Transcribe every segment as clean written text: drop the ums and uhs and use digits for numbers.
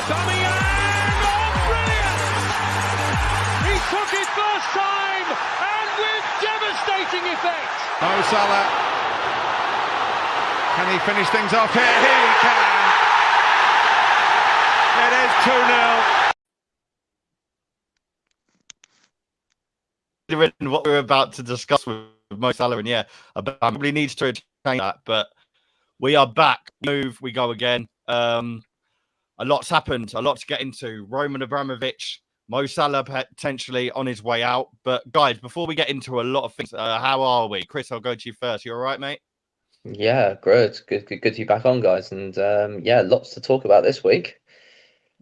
Aubameyang! Oh, brilliant! He took it first time and with devastating effect. Mo Salah. Can he finish things off here? Here he can. It is 2-0. What we're about to discuss with Mo Salah, and yeah, probably needs to change that, but we are back. We go again. A lot's happened, a lot to get into. Roman Abramovich, Mo Salah potentially on his way out. But guys, before we get into a lot of things, how are we? Chris, I'll go to you first. You all right, mate? Yeah, good to be back on, guys. And yeah, lots to talk about this week.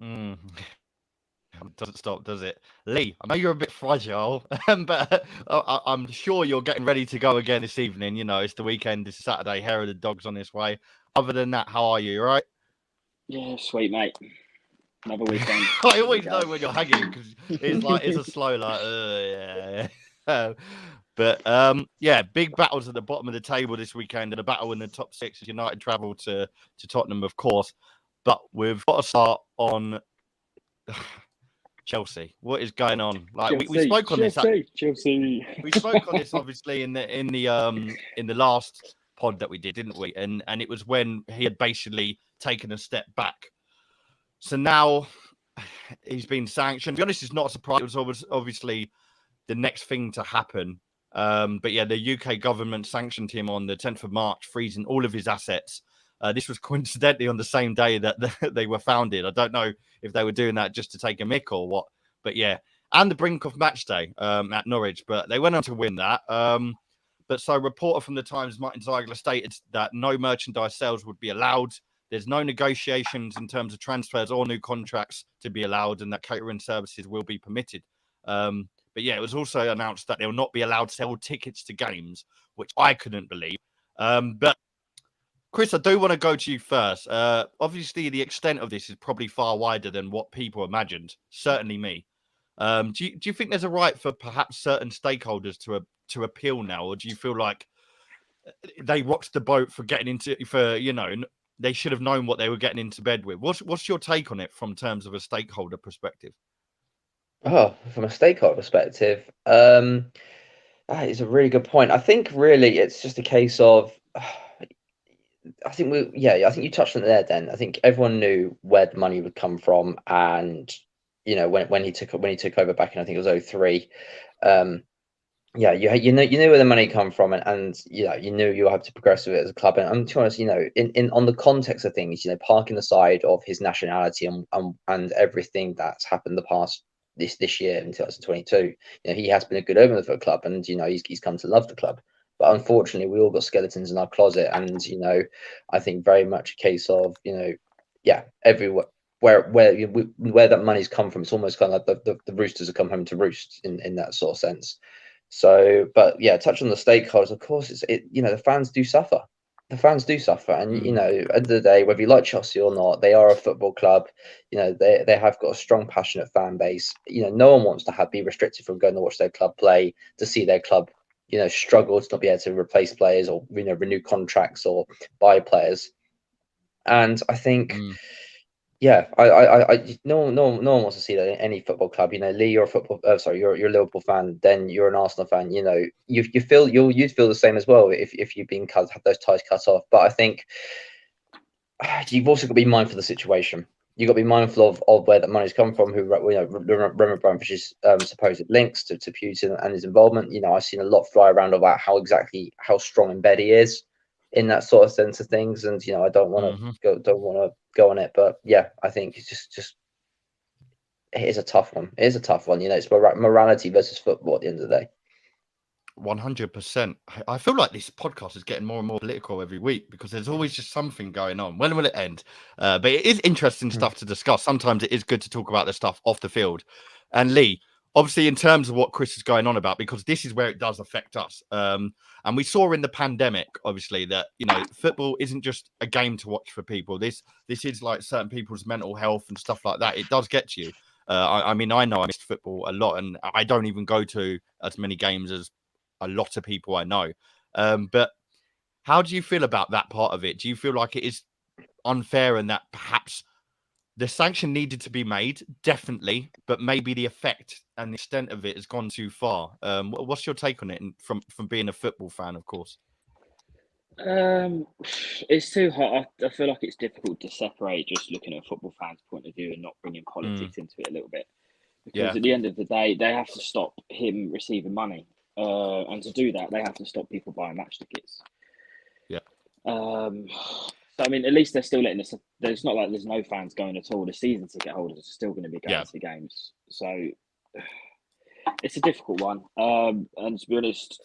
Doesn't stop, does it? Lee, I know you're a bit fragile, but I'm sure you're getting ready to go again this evening. You know, it's the weekend, it's Saturday, hair of the dog's on its way. Other than that, how are you? You all right? Yeah, sweet, mate. Another weekend. I always know when you're hanging because it's a slow, yeah. But yeah, big battles at the bottom of the table this weekend, and a battle in the top six as United travel to Tottenham, of course. But we've got to start on Chelsea. What is going on? Like we spoke on Chelsea. We spoke on this obviously in the last pod that we did, didn't we? And it was when he had basically taken a step back. So now he's been sanctioned. To be honest, it's not a surprise. It was obviously the next thing to happen. But yeah, the UK government sanctioned him on the 10th of March, freezing all of his assets. This was coincidentally on the same day that they were founded. I don't know if they were doing that just to take a mick or what. But yeah, and the brink of match day at Norwich. But they went on to win that. But so a reporter from the Times, Martin Ziegler, stated that no merchandise sales would be allowed. There's no negotiations in terms of transfers or new contracts to be allowed, and that catering services will be permitted. But yeah, it was also announced that they will not be allowed to sell tickets to games, which I couldn't believe. But Chris, I do want to go to you first. Obviously, the extent of this is probably far wider than what people imagined. Certainly me. Do you think there's a right for perhaps certain stakeholders to appeal now, or do you feel like they rocked the boat they should have known what they were getting into bed with? What's your take on it from terms of a stakeholder perspective? Oh, from a stakeholder perspective, that is a really good point. I think really it's just a case of, I think you touched on it there, Dan. I think everyone knew where the money would come from, and you know when he took over back in, I think it was 2003. Yeah, you knew where the money come from, and you knew you had to progress with it as a club. And to be honest, in on the context of things, parking aside of his nationality and everything that's happened the past this year in 2022, he has been a good owner for the club, and he's come to love the club. But unfortunately, we all got skeletons in our closet, and I think very much a case of everywhere where that money's come from, it's almost kind of like the roosters have come home to roost in that sort of sense. So, but yeah, touch on the stakeholders. Of course, the fans do suffer. The fans do suffer, and at the end of the day, whether you like Chelsea or not, they are a football club. They have got a strong, passionate fan base. No one wants to be restricted from going to watch their club play, to see their club struggle to not be able to replace players or renew contracts or buy players. And I think. Yeah, no one wants to see that in any football club. Lee, you're you're a Liverpool fan, then you're an Arsenal fan. You'd feel the same as well if you've been had those ties cut off. But I think you've also got to be mindful of the situation. You've got to be mindful of where that money's come from. Who Roman Abramovich's supposed links to Putin and his involvement. I've seen a lot fly around about how strong in bed he is in that sort of sense of things, and I don't want to go on it, but yeah, I think it's just it is a tough one. It is a tough one. It's morality versus football at the end of the day. 100%. I feel like this podcast is getting more and more political every week because there's always just something going on. When will it end? But it is interesting stuff to discuss. Sometimes it is good to talk about the stuff off the field. And Lee, obviously, in terms of what Chris is going on about, because this is where it does affect us. And we saw in the pandemic, obviously, that, football isn't just a game to watch for people. This is like certain people's mental health and stuff like that. It does get to you. I know I missed football a lot, and I don't even go to as many games as a lot of people I know. But how do you feel about that part of it? Do you feel like it is unfair and that perhaps the sanction needed to be made, definitely, but maybe the effect and the extent of it has gone too far. What's your take on it? And from being a football fan, of course. It's too hard. I feel like it's difficult to separate just looking at a football fan's point of view and not bringing politics into it a little bit. Because at the end of the day, they have to stop him receiving money. And to do that, they have to stop people buying match tickets. Yeah. So, I mean, at least they're still letting us. It's not like there's no fans going at all. The season ticket holders are still going to be going to the games. So it's a difficult one. And to be honest,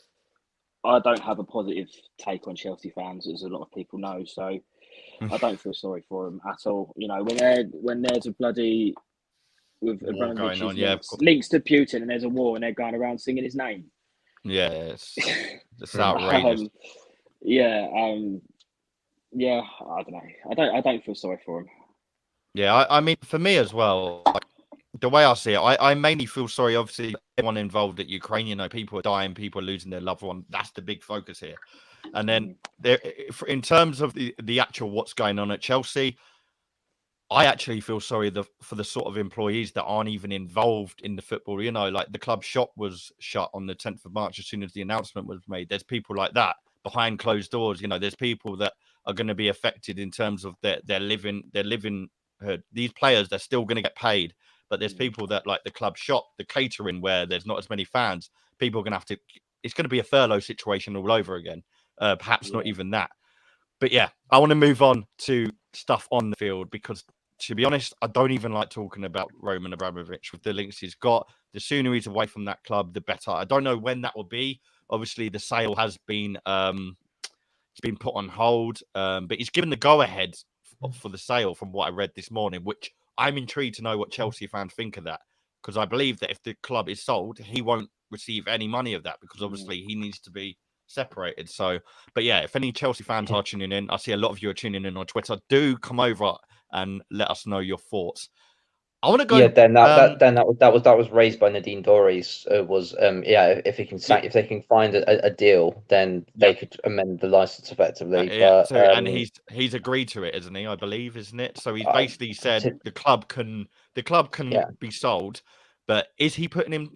I don't have a positive take on Chelsea fans, as a lot of people know. So I don't feel sorry for them at all. You know, when there's a bloody with Abramovich's links to Putin, and there's a war, and they're going around singing his name. Yeah, it's outrageous. Yeah, I don't know. I don't feel sorry for him. Yeah, I mean, for me as well, like, the way I see it, I mainly feel sorry, obviously, everyone involved at Ukraine. You know, people are dying, people are losing their loved one. That's the big focus here. And then there, in terms of the actual what's going on at Chelsea, I actually feel sorry for the sort of employees that aren't even involved in the football. You know, like the club shop was shut on the 10th of March as soon as the announcement was made. There's people like that behind closed doors. You know, there's people that are going to be affected in terms of their living. These players, they're still going to get paid. But there's people that, like the club shop, the catering, where there's not as many fans. People are going to have to. It's going to be a furlough situation all over again. Perhaps not even that. But yeah, I want to move on to stuff on the field because, to be honest, I don't even like talking about Roman Abramovich with the links he's got. The sooner he's away from that club, the better. I don't know when that will be. Obviously, the sale has been it's been put on hold, but he's given the go-ahead for the sale from what I read this morning, which I'm intrigued to know what Chelsea fans think of that, because I believe that if the club is sold, he won't receive any money of that because obviously he needs to be separated. So, but yeah, if any Chelsea fans are tuning in, I see a lot of you are tuning in on Twitter. Do come over and let us know your thoughts. I want to go. Yeah, that was raised by Nadine Dorries. If they can find a deal, then they could amend the license effectively. And he's agreed to it, isn't he? I believe, isn't it? So he's basically said the club can be sold. But is he putting him?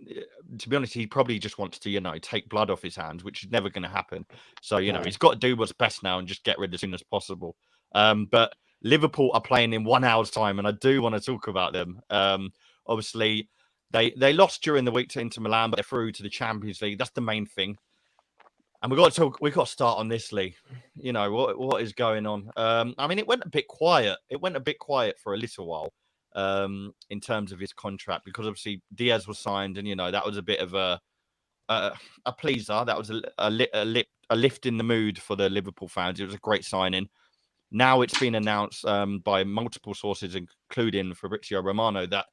To be honest, he probably just wants to, take blood off his hands, which is never going to happen. So he's got to do what's best now and just get rid as soon as possible. But Liverpool are playing in 1 hour's time, and I do want to talk about them. Obviously, they lost during the week to Inter Milan, but they're through to the Champions League. That's the main thing. And we've got to start on this, Lee. What is going on? I mean, it went a bit quiet. It went a bit quiet for a little while in terms of his contract, because obviously Diaz was signed, and that was a bit of a pleaser. That was a lift in the mood for the Liverpool fans. It was a great signing. Now it's been announced by multiple sources, including Fabrizio Romano, that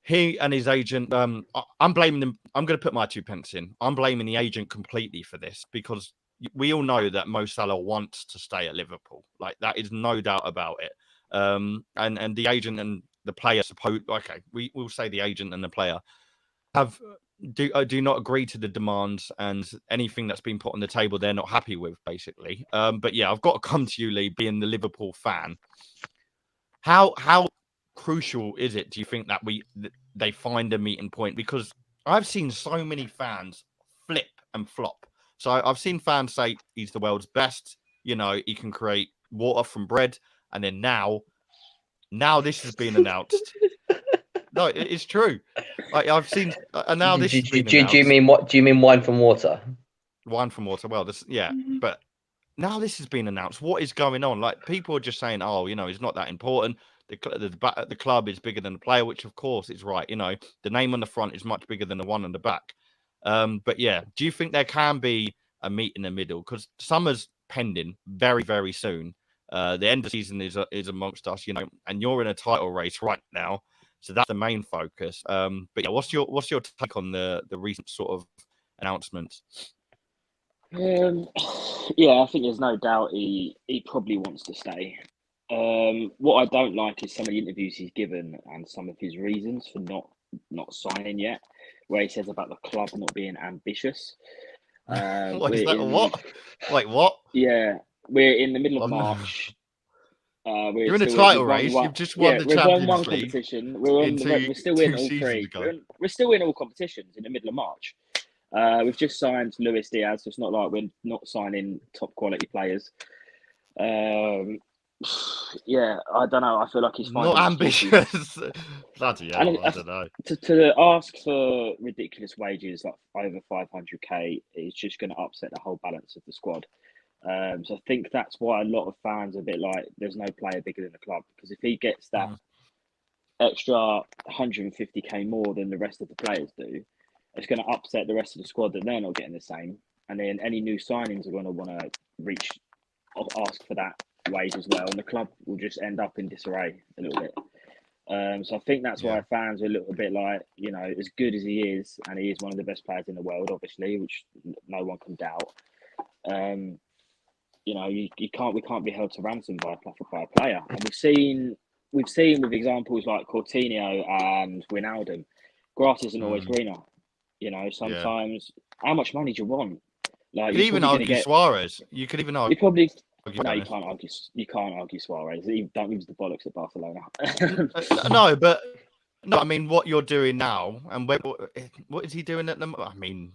he and his agent, I'm blaming them. I'm going to put my 2 pence in. I'm blaming the agent completely for this, because we all know that Mo Salah wants to stay at Liverpool. Like, that is no doubt about it. And the agent and the player we'll say the agent and the player do not agree to the demands, and anything that's been put on the table they're not happy with, basically. But yeah, I've got to come to you, Lee, being the Liverpool fan. How crucial is it, do you think, that they find a meeting point? Because I've seen so many fans flip and flop. So I've seen fans say he's the world's best, he can create water from bread, and then now this has been announced. No, it's true. I've seen, and now this has been announced. Do you mean wine from water? Wine from water. Well, but now this has been announced. What is going on? Like, people are just saying, "Oh, it's not that important. The club is bigger than the player," which of course is right. The name on the front is much bigger than the one on the back. But yeah, do you think there can be a meet in the middle? Because summer's pending very, very soon. The end of the season is amongst us, and you're in a title race right now. So that's the main focus. But yeah, what's your take on the recent sort of announcements? Yeah, I think there's no doubt he probably wants to stay. What I don't like is some of the interviews he's given and some of his reasons for not signing yet, where he says about the club not being ambitious. What? Wait, what? Yeah, we're in the middle of March. You're in a title race. You've just won the we've won one Champions League. competition. We're still in all three. We're still in all competitions in the middle of March. We've just signed Luis Diaz. So it's not like we're not signing top quality players. Yeah, I don't know. I feel like he's not ambitious. Bloody hell, I don't know. To ask for ridiculous wages like over 500k is just going to upset the whole balance of the squad. So I think that's why a lot of fans are a bit like, there's no player bigger than the club, because if he gets that extra 150k more than the rest of the players do, it's going to upset the rest of the squad that they're not getting the same. And then any new signings are going to want to ask for that wage as well, and the club will just end up in disarray a little bit. So I think that's why fans are a little bit like, you know, as good as he is, and he is one of the best players in the world, obviously, which no one can doubt. You know, we can't be held to ransom by a player. And we've seen with examples like Coutinho and Wijnaldum, grass isn't always greener. You know, sometimes how much money do you want? Like, you could even argue Suarez. You could even argue. You probably. No, you can't argue. You can't argue Suarez. Don't use the bollocks at Barcelona. No, I mean what you're doing now, and what is he doing at the? I mean,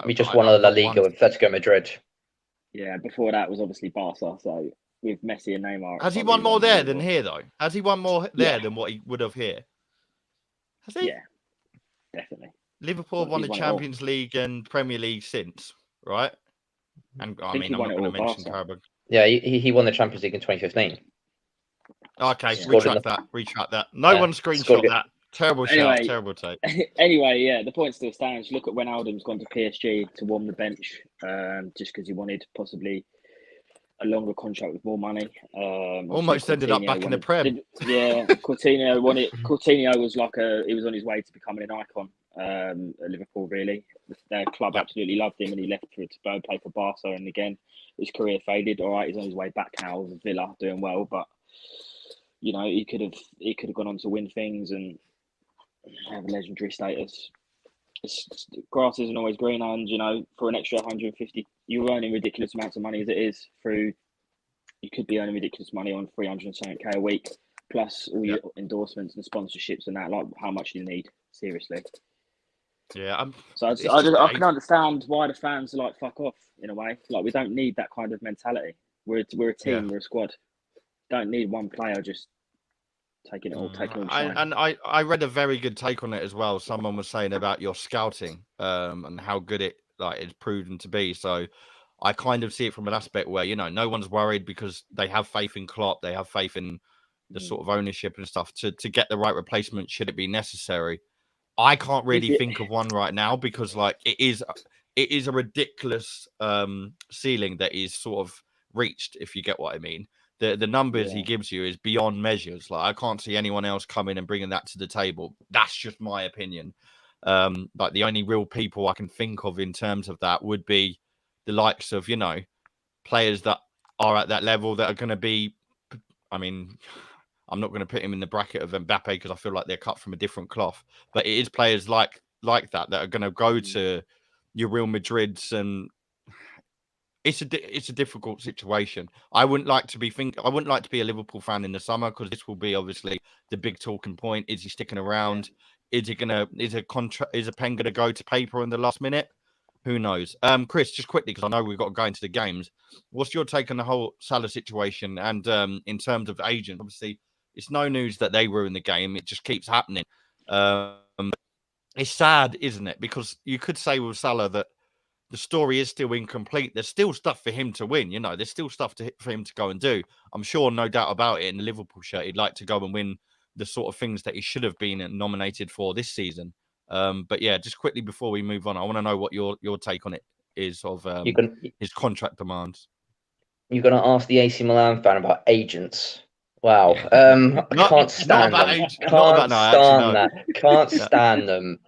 we just won La Liga with Atletico Madrid. Yeah, before that was obviously Barca. So with Messi and Neymar, has he won more there than here though? Has he won more there than what he would have here? Has he? Yeah, definitely. Liverpool won the Champions League and Premier League since, right? And I mean, I'm not going to mention Carabao. Yeah, he won the Champions League in 2015. Okay, retract that. No one screenshot that. Terrible shout, terrible take. Anyway, yeah, the point still stands. Look at when Wijnaldum's gone to PSG to warm the bench, just because he wanted possibly a longer contract with more money. Almost ended up back in the Prem. Coutinho won it. Coutinho was he was on his way to becoming an icon at Liverpool, really. Their club absolutely loved him, and he left to go play for Barca, and again, his career faded. All right, he's on his way back now with Villa, doing well, but you know, he could have gone on to win things and have legendary status. Grass isn't always green, and you know, for an extra 150, you're earning ridiculous amounts of money as it is. You could be earning ridiculous money on 370k a week, plus all your endorsements and sponsorships and that. Like, how much do you need? Seriously. Yeah. I can understand why the fans are like, fuck off, in a way. Like, we don't need that kind of mentality. We're a team, we're a squad. Don't need one player just taking it all. I read a very good take on it as well. Someone was saying about your scouting and how good it is proven to be. So I kind of see it from an aspect where, you know, no one's worried because they have faith in Klopp, they have faith in the sort of ownership and stuff to get the right replacement should it be necessary. I can't really think of one right now because like it is a ridiculous ceiling that is sort of reached, if you get what I mean. The numbers he gives you is beyond measures. Like, I can't see anyone else coming and bringing that to the table. That's just my opinion. Like, the only real people I can think of in terms of that would be the likes of, you know, players that are at that level that are going to be, I mean, I'm not going to put him in the bracket of Mbappe because I feel like they're cut from a different cloth, but it is players like that are going to go to your Real Madrids, and it's a difficult situation. I wouldn't like to be a Liverpool fan in the summer because this will be obviously the big talking point. Is he sticking around? Is a pen going to go to paper in the last minute? Who knows? Chris, just quickly, because I know we've got to go into the games. What's your take on the whole Salah situation? And in terms of the agent, obviously, it's no news that they ruined the game. It just keeps happening. It's sad, isn't it? Because you could say with Salah that the story is still incomplete. There's still stuff for him to win. You know, there's still stuff for him to go and do. I'm sure, no doubt about it, in the Liverpool shirt, he'd like to go and win the sort of things that he should have been nominated for this season. But yeah, just quickly before we move on, I want to know what your take on it is of his contract demands. You're going to ask the AC Milan fan about agents. Wow. I can't stand them. Can't stand them.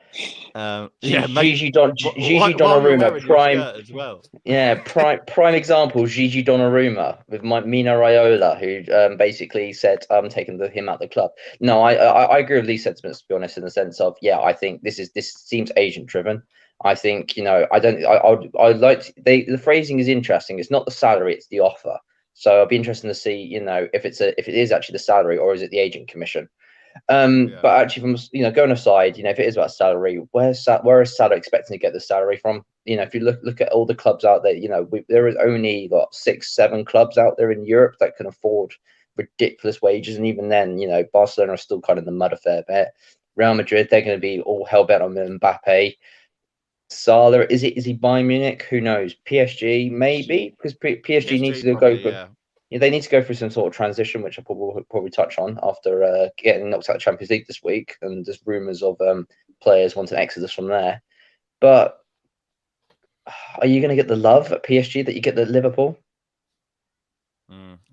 Gigi Donnarumma, prime as well. Yeah, prime example. Gigi Donnarumma with Mina Raiola, who basically said, "I'm taking him out of the club." No, I agree with these sentiments, to be honest, in the sense of, I think this seems agent driven. I think, I like the phrasing is interesting. It's not the salary, it's the offer. So I'll be interested to see, if it is actually the salary or is it the agent commission. But actually, from going aside, if it is about salary, where is Salah expecting to get the salary from? If you look at all the clubs out there, there is only 6-7 clubs out there in Europe that can afford ridiculous wages, and even then, Barcelona are still kind of in the mud a fair bit. Real Madrid, they're going to be all hell bent on Mbappe. Salah, is he Bayern Munich? Who knows? PSG, maybe, because PSG needs to go. They need to go through some sort of transition, which we'll probably touch on after getting knocked out of the Champions League this week, and there's rumours of players wanting exodus from there. But are you going to get the love at PSG that you get at Liverpool?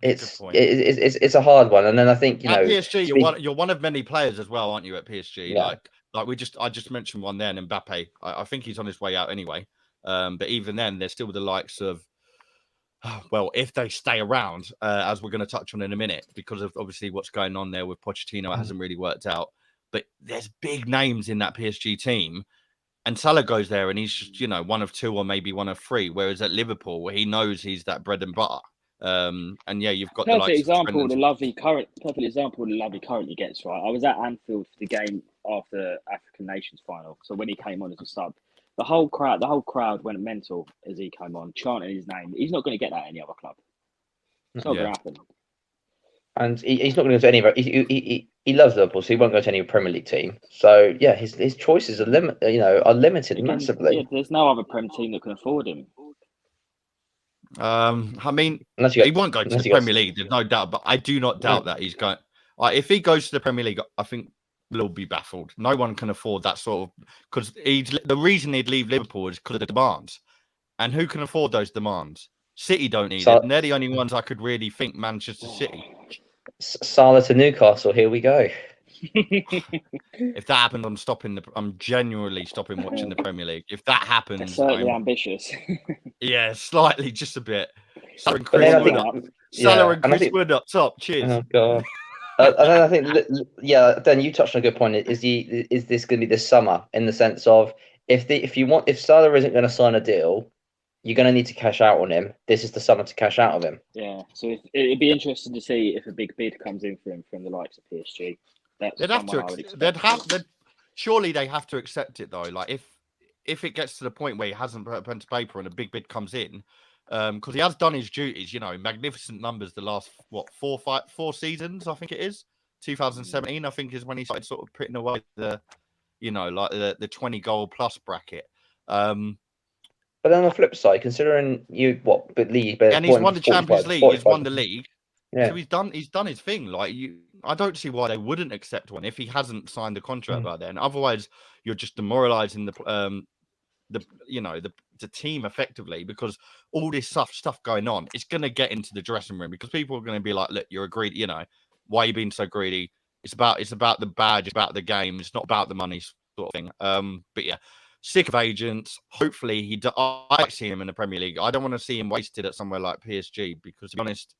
It's a hard one, and then I think at PSG, you're one of many players as well, aren't you? At PSG, yeah. I just mentioned one there, and Mbappe. I think he's on his way out anyway. But even then, there's still the likes of. Well, if they stay around, as we're going to touch on in a minute, because of obviously what's going on there with Pochettino, it hasn't really worked out. But there's big names in that PSG team, and Salah goes there, and he's just one of two or maybe one of three. Whereas at Liverpool, he knows he's that bread and butter. And yeah, you've got perfect example. The love he currently gets. Right, I was at Anfield for the game after African Nations final. So when he came on as a sub. The whole crowd went mental as he came on, chanting his name. He's not going to get that at any other club. It's not going to happen. And he's not going to go to any. He loves Liverpool, so he won't go to any Premier League team. So yeah, his choices are limited massively. Yeah, there's no other Prem team that can afford him. I mean, he won't go to the Premier League. There's no doubt, but I do not doubt that he's going. If he goes to the Premier League, I think. Will be baffled. No one can afford that sort of because the reason he'd leave Liverpool is because of the demands, and who can afford those demands? City don't need it, and they're the only ones I could really think. Manchester City. Salah to Newcastle. Here we go. If that happens, I'm genuinely stopping watching the Premier League. If that happens, it's slightly ambitious. Yeah, slightly, just a bit. Salah and Chris Wood up top. Cheers. Oh God. And then I think, then you touched on a good point. Is this going to be this summer in the sense of if Salah isn't going to sign a deal, you're going to need to cash out on him. This is the summer to cash out of him. Yeah, so it'd be interesting to see if a big bid comes in for him from the likes of PSG. Surely they have to accept it though. Like if it gets to the point where he hasn't put a pen to paper and a big bid comes in. Because he has done his duties, magnificent numbers the last 4 seasons, I think it is. 2017, I think, is when he started sort of putting away the 20 goal plus bracket. But then on the flip side, considering he's won the Champions League, he's won the league, so he's done his thing. I don't see why they wouldn't accept one if he hasn't signed the contract by then. Otherwise, you're just demoralising the team effectively, because all this stuff going on, it's going to get into the dressing room, because people are going to be like, look, you're a greedy, why are you being so greedy? It's about the badge, it's about the game, it's not about the money sort of thing. But yeah, sick of agents. Hopefully I like seeing him in the Premier League. I don't want to see him wasted at somewhere like PSG, because to be honest,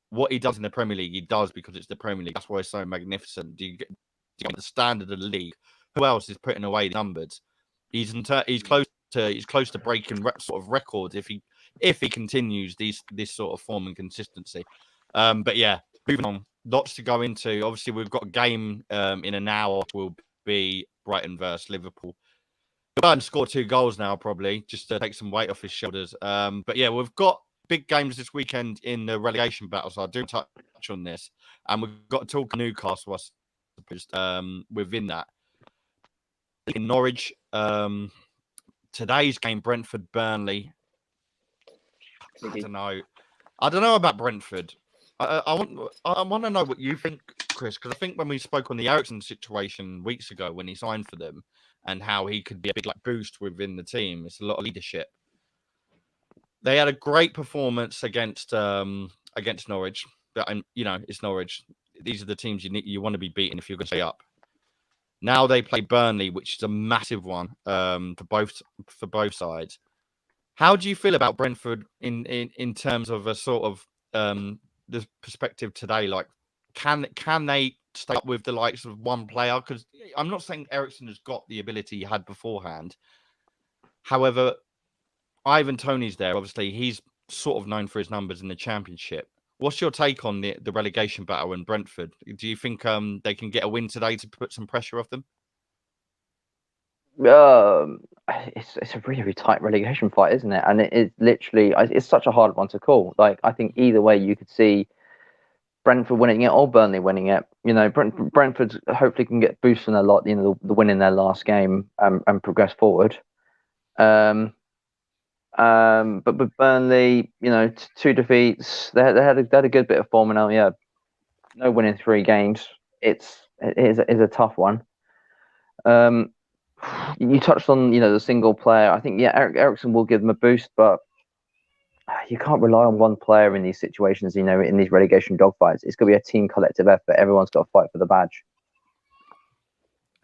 what he does in the Premier League, he does because it's the Premier League. That's why it's so magnificent. Do you get the standard of the league? Who else is putting away the numbers? He's close to breaking sort of records if he continues this sort of form and consistency. But yeah, moving on, lots to go into. Obviously, we've got a game in an hour, which will be Brighton versus Liverpool. Burton scored 2 goals now, probably just to take some weight off his shoulders. But yeah, we've got big games this weekend in the relegation battle, so I do touch on this, and we've got to talk Newcastle, I suppose, within that. In Norwich, today's game, Brentford, Burnley. I don't know about Brentford. I want to know what you think, Chris, because I think when we spoke on the Eriksen situation weeks ago when he signed for them and how he could be a big boost within the team, it's a lot of leadership. They had a great performance against Norwich, but it's Norwich. These are the teams you want to be beating if you're going to stay up. Now they play Burnley, which is a massive one for both sides. How do you feel about Brentford in terms of a sort of the perspective today? Like, can they stay up with the likes of one player? Because I'm not saying Eriksen has got the ability he had beforehand. However, Ivan Toney's there. Obviously, he's sort of known for his numbers in the Championship. What's your take on the relegation battle in Brentford? Do you think they can get a win today to put some pressure off them? It's a really, really tight relegation fight, isn't it? And it is literally, it's such a hard one to call. Like, I think either way, you could see Brentford winning it or Burnley winning it. You know, Brentford hopefully can get boost from their lot, you know, the win in their last game and progress forward. But with Burnley, you know, 2 defeats, they had a good bit of form, and now, yeah, no win in 3 games. It is a tough one. You touched on, you know, the single player. I think, yeah, Eriksen will give them a boost, but you can't rely on one player in these situations, you know, in these relegation dogfights. It's going to be a team collective effort. Everyone's got to fight for the badge.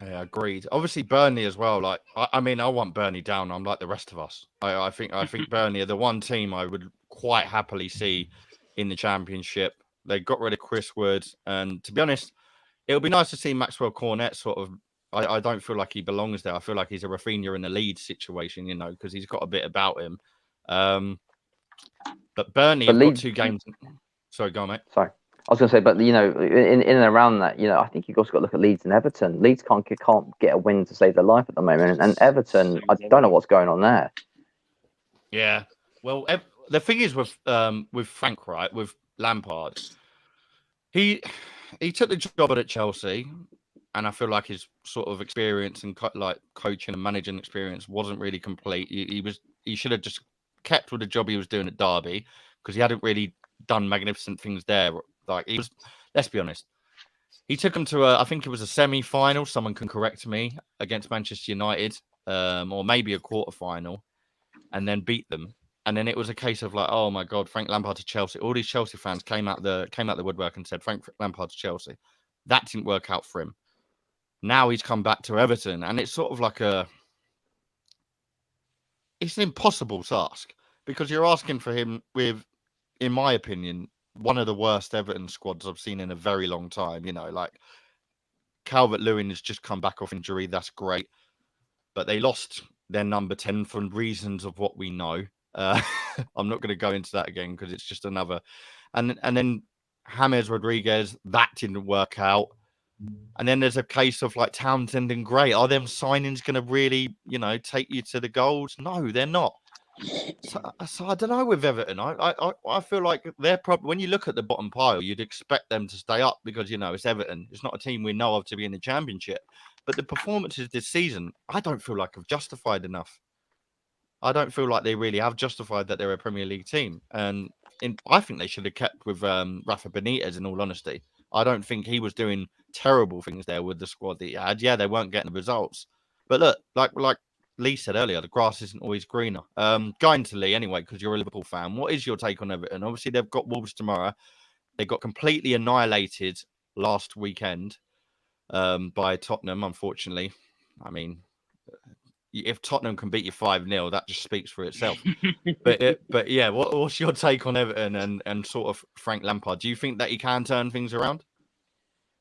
Yeah, agreed. Obviously, Burnley as well. Like, I mean, I want Burnley down. I'm like the rest of us. I think Burnley are the one team I would quite happily see in the Championship. They got rid of Chris Wood, and to be honest, it'll be nice to see Maxwell Cornet sort of. I don't feel like he belongs there. I feel like he's a Rafinha in the Leeds situation, you know, because he's got a bit about him. But Burnley have got 2 games. Sorry, go on, mate. Sorry. I was going to say, but, you know, in and around that, you know, I think you've also got to look at Leeds and Everton. Leeds can't get a win to save their life at the moment. And Everton, I don't know what's going on there. Yeah. Well, the thing is with Frank, right, with Lampard, he took the job at Chelsea, and I feel like his sort of experience and like coaching and managing experience wasn't really complete. He should have just kept with the job he was doing at Derby, because he hadn't really done magnificent things there. Like, he was, let's be honest, he took them to I think it was a semi-final. Someone can correct me, against Manchester United, or maybe a quarter-final, and then beat them. And then it was a case of like, oh my God, Frank Lampard to Chelsea. All these Chelsea fans came out the woodwork and said Frank Lampard to Chelsea. That didn't work out for him. Now he's come back to Everton, and it's sort of like it's an impossible task, because you're asking for him with, in my opinion, one of the worst Everton squads I've seen in a very long time. You know, like, Calvert-Lewin has just come back off injury. That's great. But they lost their number 10 for reasons of what we know. I'm not going to go into that again, because it's just another. And then James Rodriguez, that didn't work out. And then there's a case of like Townsend and Gray. Are them signings going to really, you know, take you to the goals? No, they're not. So I don't know with Everton. I feel like they're probably, when you look at the bottom pile, you'd expect them to stay up, because, you know, it's Everton. It's not a team we know of to be in the Championship. But the performances this season, I don't feel like have justified enough. I don't feel like they really have justified that they're a Premier League team. And I think they should have kept with Rafa Benitez, in all honesty. I don't think he was doing terrible things there with the squad that he had. Yeah, they weren't getting the results. But look, like Lee said earlier, the grass isn't always greener. Going to Lee anyway, because you're a Liverpool fan. What is your take on Everton? Obviously, they've got Wolves tomorrow. They got completely annihilated last weekend by Tottenham, unfortunately. I mean, if Tottenham can beat you 5-0, that just speaks for itself. but yeah, what's your take on Everton and sort of Frank Lampard? Do you think that he can turn things around?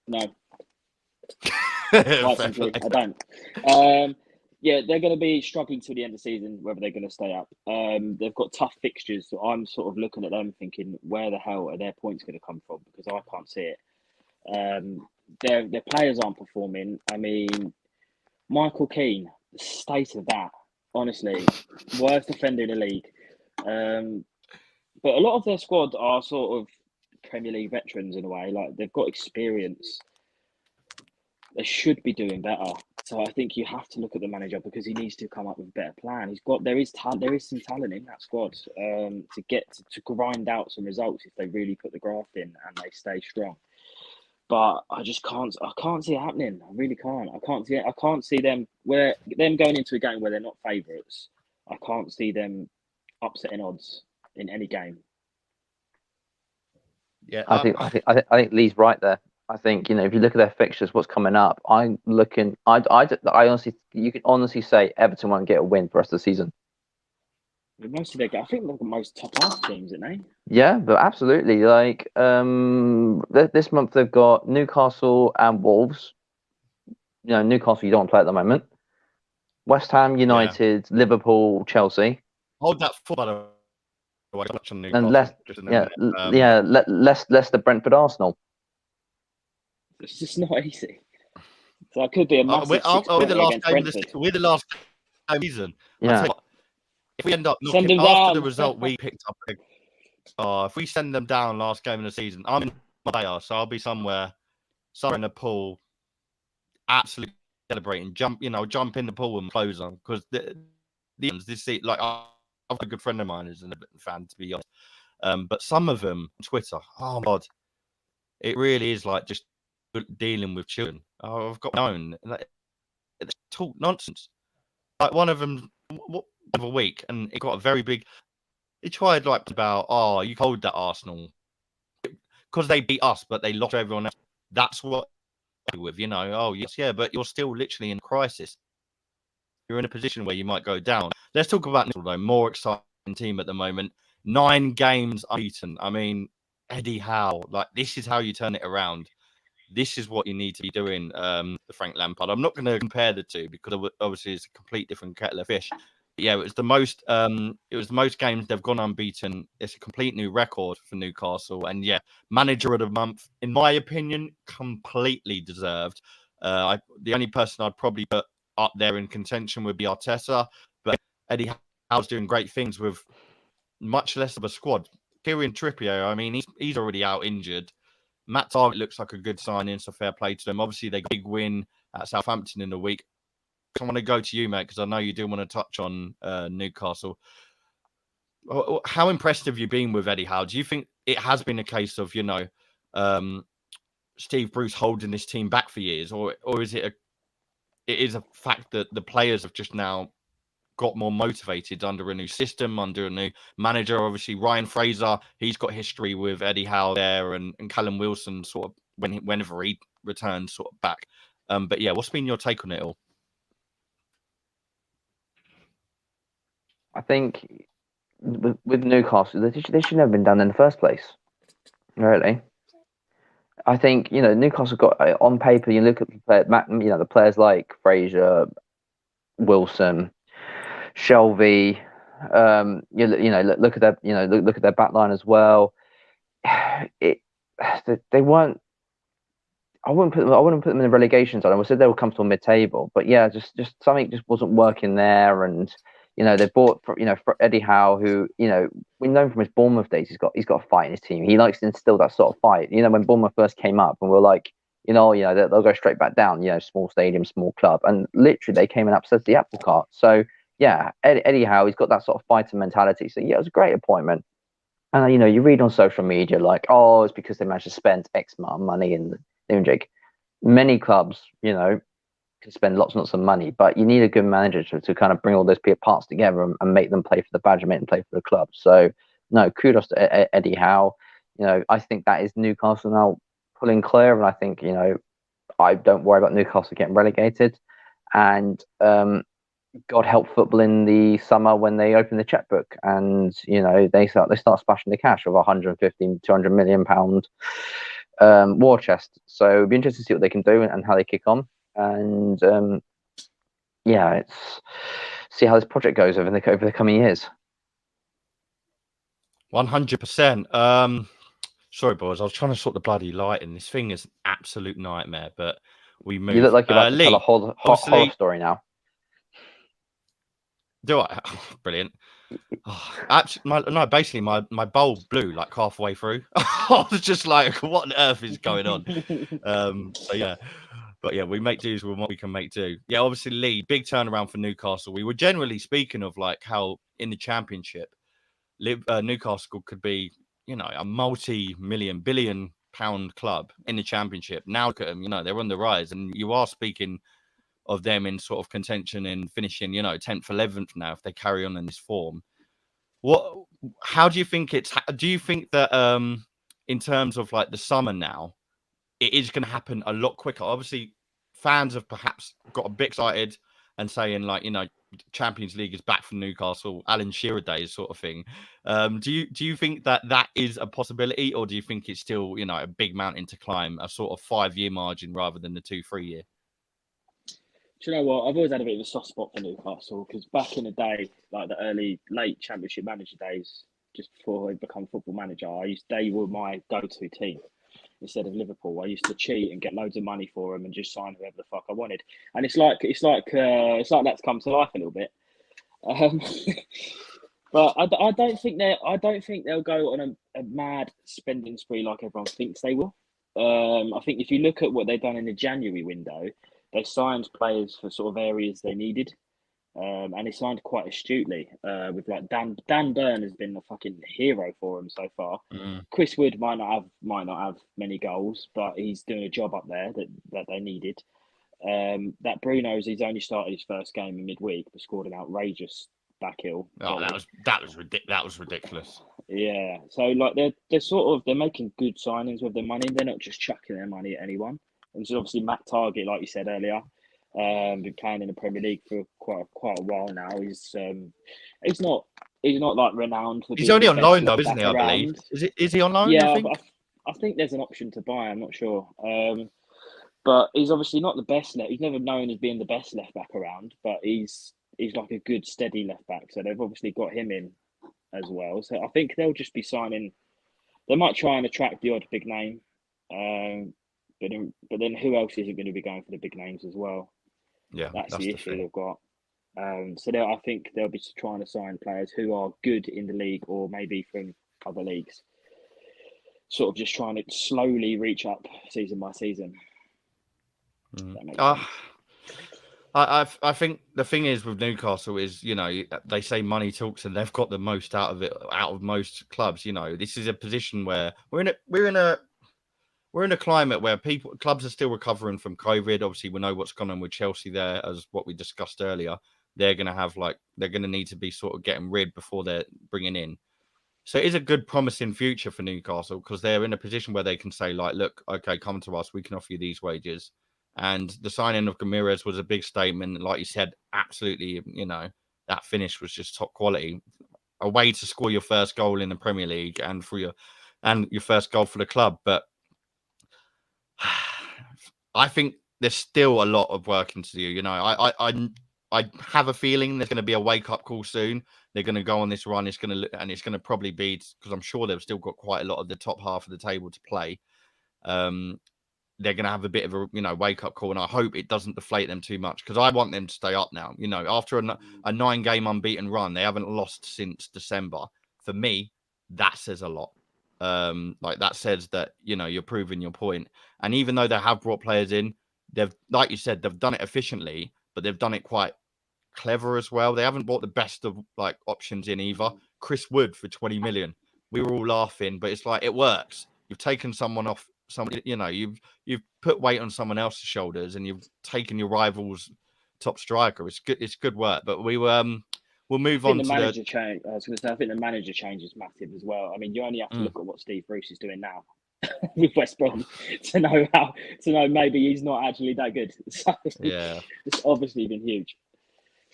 No. Quite simply, I don't. Yeah, they're going to be struggling till the end of the season, whether they're going to stay up. They've got tough fixtures, so I'm sort of looking at them thinking, where the hell are their points going to come from? Because I can't see it. Their players aren't performing. I mean, Michael Keane, the state of that, honestly, worst defender in the league. But a lot of their squad are sort of Premier League veterans in a way. Like, they've got experience. They should be doing better. So I think you have to look at the manager, because he needs to come up with a better plan. There is some talent in that squad to get to grind out some results if they really put the graft in and they stay strong. But I can't see it happening. I really can't. I can't see them going into a game where they're not favourites. I can't see them upsetting odds in any game. Yeah, I think Lee's right there. I think, you know, if you look at their fixtures, what's coming up, I honestly, you can honestly say Everton won't get a win for the rest of the season. Most of I think they're the most top-class teams, aren't they? Yeah, but absolutely. Like, this month they've got Newcastle and Wolves. You know, Newcastle you don't play at the moment. West Ham United, Liverpool, Chelsea. Hold that thought, by the And less, less the Brentford Arsenal. It's just not easy. So it could be a massive we're the last against game. Brentford. We're the last game of the season. Yeah. If we end up Send knocking them after down. the result we picked up, if we send them down last game of the season, I'm in Marbella, so I'll be somewhere in the pool, absolutely celebrating. Jump in the pool and close on because I've got a good friend of mine who's an Everton fan, to be honest. But some of them on Twitter, oh my God, it really is like just dealing with children. Oh, I've got my own. It's talk nonsense. Like one of them, a week, and it got a very big. He tried about, you told that Arsenal because they beat us, but they lost everyone else. That's what with, but you're still literally in crisis. You're in a position where you might go down. Let's talk about Newcastle, though. More exciting team at the moment. 9 games unbeaten. I mean, Eddie Howe, this is how you turn it around. This is what you need to be doing, Frank Lampard. I'm not going to compare the two because obviously it's a complete different kettle of fish. But yeah, it was the most games they've gone unbeaten. It's a complete new record for Newcastle. And yeah, manager of the month, in my opinion, completely deserved. The only person I'd probably put up there in contention would be Arteta, but Eddie Howe's doing great things with much less of a squad. Kieran Trippier, I mean, he's already out injured. Matt Targett looks like a good signing, so fair play to them. Obviously, they got a big win at Southampton in the week. I want to go to you, mate, because I know you do want to touch on Newcastle. How impressed have you been with Eddie Howe? Do you think it has been a case of, Steve Bruce holding this team back for years, or is it a fact that the players have just now got more motivated under a new system, under a new manager? Obviously, Ryan Fraser, he's got history with Eddie Howe there, and Callum Wilson sort of whenever he returns sort of back. But yeah, what's been your take on it all? I think with Newcastle, they should never have been done in the first place. Really. I think, Newcastle got on paper, you look at the players like Fraser, Wilson, Shelvey, look at their back line as well. They weren't. I wouldn't put them in the relegation zone. I would say they were comfortable mid-table, but yeah, just something just wasn't working there. And they bought for Eddie Howe, who we know from his Bournemouth days, he's got a fight in his team. He likes to instill that sort of fight. When Bournemouth first came up, and we we're like, they'll go straight back down. Small stadium, small club, and literally they came and upset the apple cart. So yeah, Eddie Howe, he's got that sort of fighter mentality. So yeah, it was a great appointment. And you read on social media like, it's because they managed to spend X amount of money in the many clubs, can spend lots and lots of money, but you need a good manager to kind of bring all those parts together and make them play for the badge and make them play for the club. So no, kudos to Eddie Howe. I think that is Newcastle now pulling clear, and I think I don't worry about Newcastle getting relegated. And God help football in the summer when they open the checkbook and they start splashing the cash of 150, 200 million pound war chest. So it'd be interesting to see what they can do and how they kick on. And it's see how this project goes over the coming years. 100%. Sorry, boys, I was trying to sort the bloody lighting. This thing is an absolute nightmare, but we move. You look like you're about to tell a horror story now. Do I? Oh, brilliant. Actually, basically, my bulb blew like halfway through. I was just like, what on earth is going on? So yeah. But yeah, we make do with what we can make do. Yeah, obviously, Lee, big turnaround for Newcastle. We were generally speaking of like how in the Championship, Newcastle could be, a multi-million, billion-pound club in the Championship. Now look at them, they're on the rise, and you are speaking of them in sort of contention and finishing, 10th, 11th now if they carry on in this form. How do you think do you think that in terms of like the summer now, it is going to happen a lot quicker? Obviously, fans have perhaps got a bit excited and saying like, Champions League is back for Newcastle, Alan Shearer days sort of thing. Do you think that is a possibility, or do you think it's still, a big mountain to climb, a sort of 5-year margin rather than the 2-3 year? Do you know what? I've always had a bit of a soft spot for Newcastle because back in the day, like the late Championship manager days, just before I become football manager, they were my go-to team instead of Liverpool. I used to cheat and get loads of money for them and just sign whoever the fuck I wanted. And it's like that's come to life a little bit. But I don't think they'll go on a mad spending spree like everyone thinks they will. I think if you look at what they've done in the January window, they signed players for sort of areas they needed. And he signed quite astutely. With like Dan Burn has been a fucking hero for him so far. Chris Wood might not have many goals, but he's doing a job up there that they needed. That Bruno's he's only started his first game in midweek, but scored an outrageous back heel. Oh, that was ridiculous. Yeah, so like they're making good signings with their money. They're not just chucking their money at anyone. And so obviously Matt Target, like you said earlier. Been playing in the Premier League for quite a while now. He's not like renowned for. He's only on loan though, isn't he? I believe. Is he on loan? Yeah, I I think there's an option to buy. I'm not sure. But he's obviously not the best left. He's never known as being the best left back around. But he's like a good steady left back. So they've obviously got him in as well. So I think they'll just be signing. They might try and attract the odd big name. But then who else isn't going to be going for the big names as well? Yeah, that's the issue they've got. So I think they'll be trying to sign players who are good in the league or maybe from other leagues. Sort of just trying to slowly reach up season by season. I think the thing is with Newcastle is, you know, they say money talks and they've got the most out of it, out of most clubs. You know, this is a position where we're in a climate where clubs are still recovering from COVID. Obviously, we know what's gone on with Chelsea there, as what we discussed earlier. They're going to need to be sort of getting rid before they're bringing in. So it is a good, promising future for Newcastle because they're in a position where they can say, like, look, okay, come to us. We can offer you these wages. And the signing of Ramirez was a big statement. Like you said, absolutely, you know, that finish was just top quality. A way to score your first goal in the Premier League and your first goal for the club. But I think there's still a lot of work to do. You know, I have a feeling there's going to be a wake up call soon. They're going to go on this run. It's going to probably be because I'm sure they've still got quite a lot of the top half of the table to play. They're going to have a bit of a wake up call, and I hope it doesn't deflate them too much because I want them to stay up now. You know, after a 9-game unbeaten run, they haven't lost since December. For me, that says a lot. Like that says that, you know, you're proving your point. And even though they have brought players in, they've, like you said, they've done it efficiently, but they've done it quite clever as well. They haven't brought the best of like options in either. Chris Wood for 20 million. We were all laughing, but it's like it works. You've taken someone off. You know, you've put weight on someone else's shoulders, and you've taken your rival's top striker. It's good. It's good work. But we'll move on to the manager change. I was going to say, I think the manager change is massive as well. I mean, you only have to look at what Steve Bruce is doing now with West Brom to know maybe he's not actually that good. So, yeah, it's obviously been huge.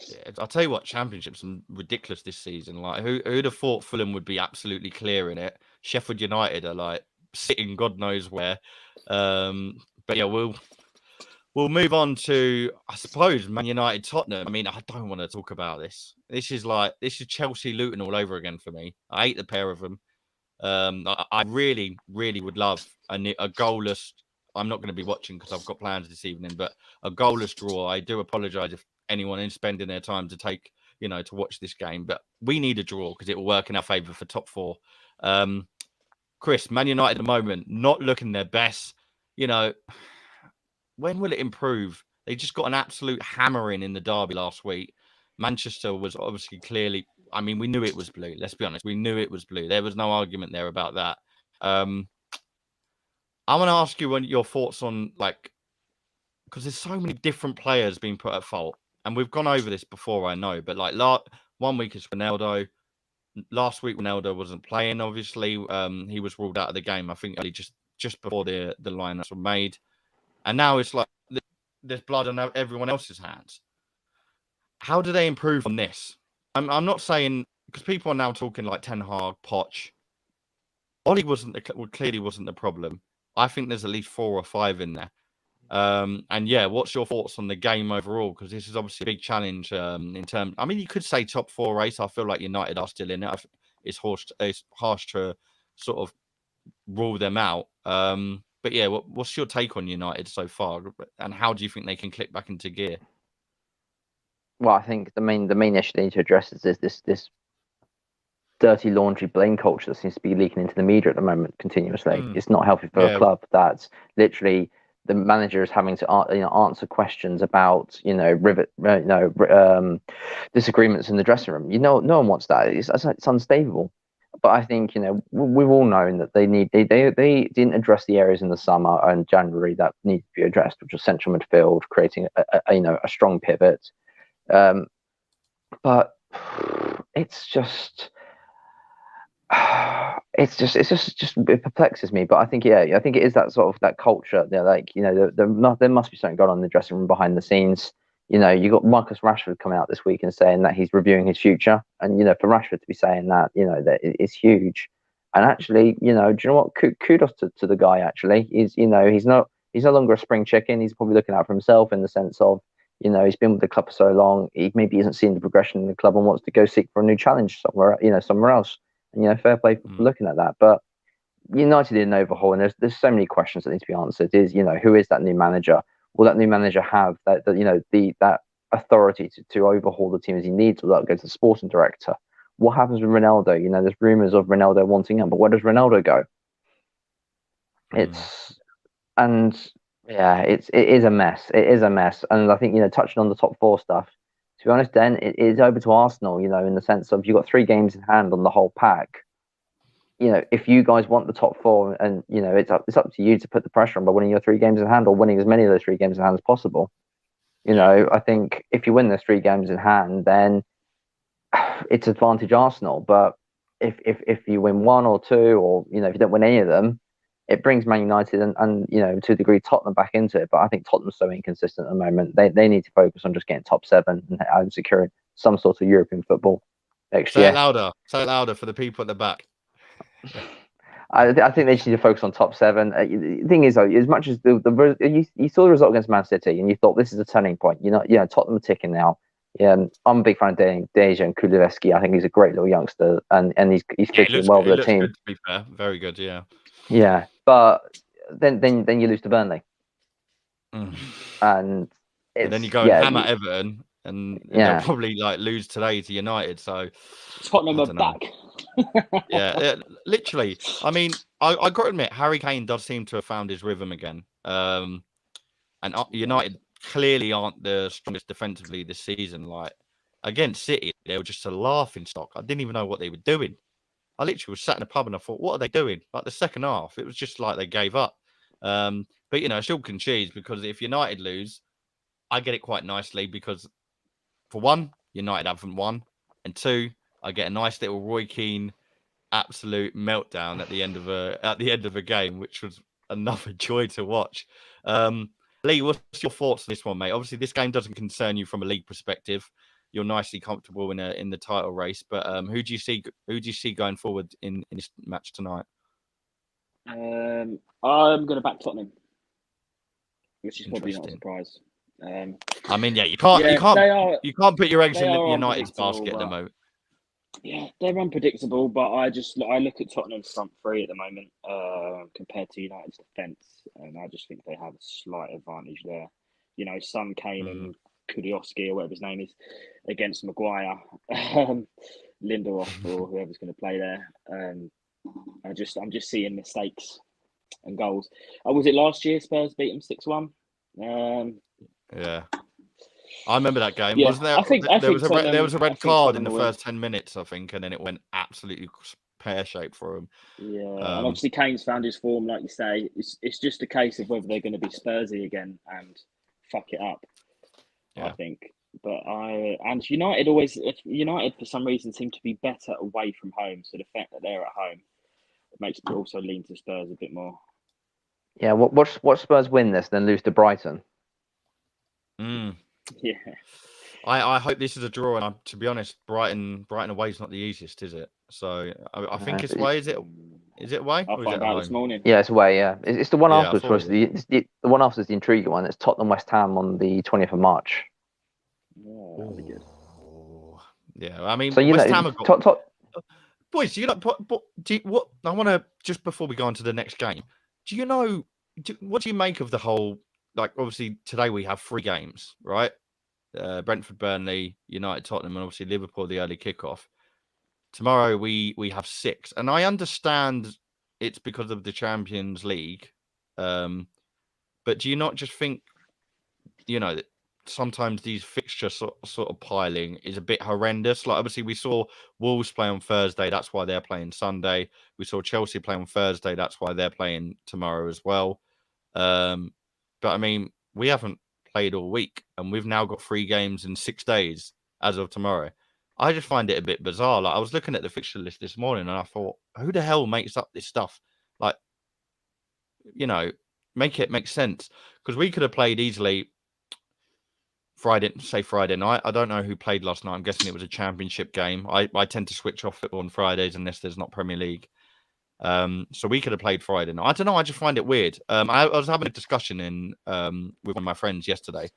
Yeah, I'll tell you what, Championship's ridiculous this season. Like, who'd have thought Fulham would be absolutely clear in it? Sheffield United are like sitting God knows where. But yeah, we'll move on to, I suppose, Man United Tottenham. I mean, I don't want to talk about this. This is Chelsea Luton all over again for me. I hate the pair of them. I really, really would love a goalless. I'm not going to be watching because I've got plans this evening, but a goalless draw. I do apologise if anyone is spending their time to watch this game, but we need a draw because it will work in our favour for top four. Chris, Man United at the moment, not looking their best. You know, when will it improve? They just got an absolute hammering in the derby last week. Manchester was obviously clearly, I mean, we knew it was blue. Let's be honest. We knew it was blue. There was no argument there about that. I want to ask you your thoughts on, like, because there's so many different players being put at fault. And we've gone over this before, I know. But, like, 1 week is Ronaldo. Last week, Ronaldo wasn't playing, obviously. He was ruled out of the game, I think, just before the lineups were made. And now it's like there's blood on everyone else's hands. How do they improve on this? I'm not saying, because people are now talking like Ten Hag, Poch. Oli clearly wasn't the problem. I think there's at least 4 or 5 in there. And yeah, what's your thoughts on the game overall? Because this is obviously a big challenge in terms. I mean, you could say top 4 race. I feel like United are still in it. it's harsh to sort of rule them out. But yeah, what's your take on United so far, and how do you think they can click back into gear? Well, I think the main issue they need to address is this dirty laundry blame culture that seems to be leaking into the media at the moment continuously. It's not healthy for a club that's literally the manager is having to answer questions about disagreements in the dressing room. No one wants that. It's unstable. But I think we've all known that they didn't address the areas in the summer and January that need to be addressed, which was central midfield, creating a strong pivot. But it's just it perplexes me. But I think it is that sort of that culture. There must be something going on in the dressing room behind the scenes. You got Marcus Rashford coming out this week and saying that he's reviewing his future, and for Rashford to be saying that, that is huge. And actually, do you know what? Kudos to the guy. Actually, he's no longer a spring chicken. He's probably looking out for himself in the sense of, he's been with the club for so long. He maybe isn't seeing the progression in the club and wants to go seek for a new challenge somewhere else. And fair play for looking at that. But United need an overhaul, and there's so many questions that need to be answered. Who is that new manager? Will that new manager have that authority to overhaul the team as he needs? Will that go to the sporting director? What happens with Ronaldo? There's rumours of Ronaldo wanting him, but where does Ronaldo go? It is a mess. It is a mess. And I think, touching on the top four stuff, to be honest, then it is over to Arsenal, in the sense of you've got 3 games in hand on the whole pack. If you guys want the top 4, and it's up to you to put the pressure on by winning your 3 games in hand, or winning as many of those 3 games in hand as possible. I think if you win those 3 games in hand, then it's advantage Arsenal. But if you win 1 or 2, or if you don't win any of them, it brings Man United and to a degree Tottenham back into it. But I think Tottenham's so inconsistent at the moment. They need to focus on just getting top 7 and securing some sort of European football next year. Say it louder for the people at the back. I think they just need to focus on top 7. The thing is, though, as much as you saw the result against Man City and you thought this is a turning point, Tottenham are ticking now. I'm a big fan of Dejan Kulusevski. I think he's a great little youngster, and he's fitting well with the team. Good, to be fair. Very good, yeah. Yeah, but then you lose to Burnley, and then you go and hammer Everton, and they'll probably lose today to United. So Tottenham are back. yeah, literally. I mean, I got to admit, Harry Kane does seem to have found his rhythm again. And United clearly aren't the strongest defensively this season. Against City, they were just a laughing stock. I didn't even know what they were doing. I literally was sat in a pub and I thought, what are they doing? The second half, it was just like they gave up. But, still can cheese, because if United lose, I get it quite nicely, because for 1, United haven't won, and 2, I get a nice little Roy Keane absolute meltdown at the end of a game, which was another joy to watch. Lee, what's your thoughts on this one, mate? Obviously, this game doesn't concern you from a league perspective. You're nicely comfortable in the title race, but who do you see going forward in this match tonight? I'm going to back Tottenham, which is probably not a surprise. I mean, you can't put your eggs in United's basket at the moment. Yeah, they're unpredictable, but I look at Tottenham's front 3 at the moment compared to United's defence, and I just think they have a slight advantage there. Son, Kane, and Kuliowski, or whatever his name is, against Maguire, Lindelof, or whoever's going to play there. I'm just seeing mistakes and goals. Was it last year Spurs beat them 6-1? Yeah. I remember that game. Yeah, Wasn't there? I think there was a red card in the first 10 minutes, I think, and then it went absolutely pear-shaped for him. Yeah, and obviously Kane's found his form, like you say. It's just a case of whether they're going to be Spursy again and fuck it up. Yeah. I think. But United for some reason seem to be better away from home. So the fact that they're at home makes me also lean to Spurs a bit more. Yeah, what Spurs win this, then lose to Brighton? Yeah. I hope this is a draw, and to be honest, Brighton away is not the easiest, is it? So I think it's away. Is it away? I'll find out this morning. Yeah, it's away. Yeah, it's the one afterwards. The one after is the intriguing one. It's Tottenham West Ham on the 20th of March. Yeah, that'll be good. Yeah, I mean, so West Ham have got. boys, do you know? What I want to just before we go on to the next game, do you know? What do you make of the whole? Like, obviously today we have 3 games, right? Brentford, Burnley, United, Tottenham, and obviously Liverpool. The early kickoff. Tomorrow we have 6, and I understand it's because of the Champions League, but do you not just think, that sometimes these fixture sort of piling is a bit horrendous? Like, obviously we saw Wolves play on Thursday, that's why they're playing Sunday. We saw Chelsea play on Thursday, that's why they're playing tomorrow as well. But I mean, we haven't played all week, and we've now got 3 games in 6 days as of tomorrow. I just find it a bit bizarre. Like, I was looking at the fixture list this morning, and I thought, who the hell makes up this stuff? Like, make it make sense, because we could have played easily Friday night. I don't know who played last night. I'm guessing it was a championship game. I tend to switch off football on Fridays unless there's not Premier League. So we could have played Friday night. I don't know. I just find it weird. I was having a discussion with one of my friends yesterday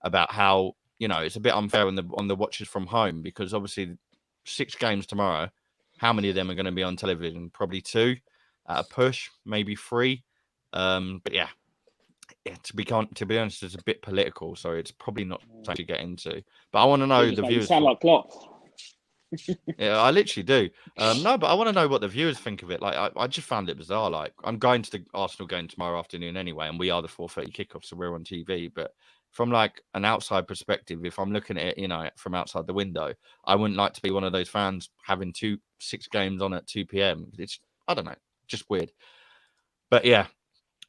about how it's a bit unfair on the watchers from home, because obviously 6 games tomorrow. How many of them are going to be on television? Probably 2 at a push, maybe 3. But yeah, to be honest, it's a bit political, so it's probably not something to get into. But I want to know the viewers. You sound like Klopp. Yeah, I literally do. No, but I want to know what the viewers think of it. Like, I just found it bizarre. Like, I'm going to the Arsenal game tomorrow afternoon anyway, and we are the 4:30 kickoff, so we're on TV. But from like an outside perspective, if I'm looking at it, from outside the window, I wouldn't like to be one of those fans having 6 games on at 2 p.m. It's, I don't know, just weird. But yeah.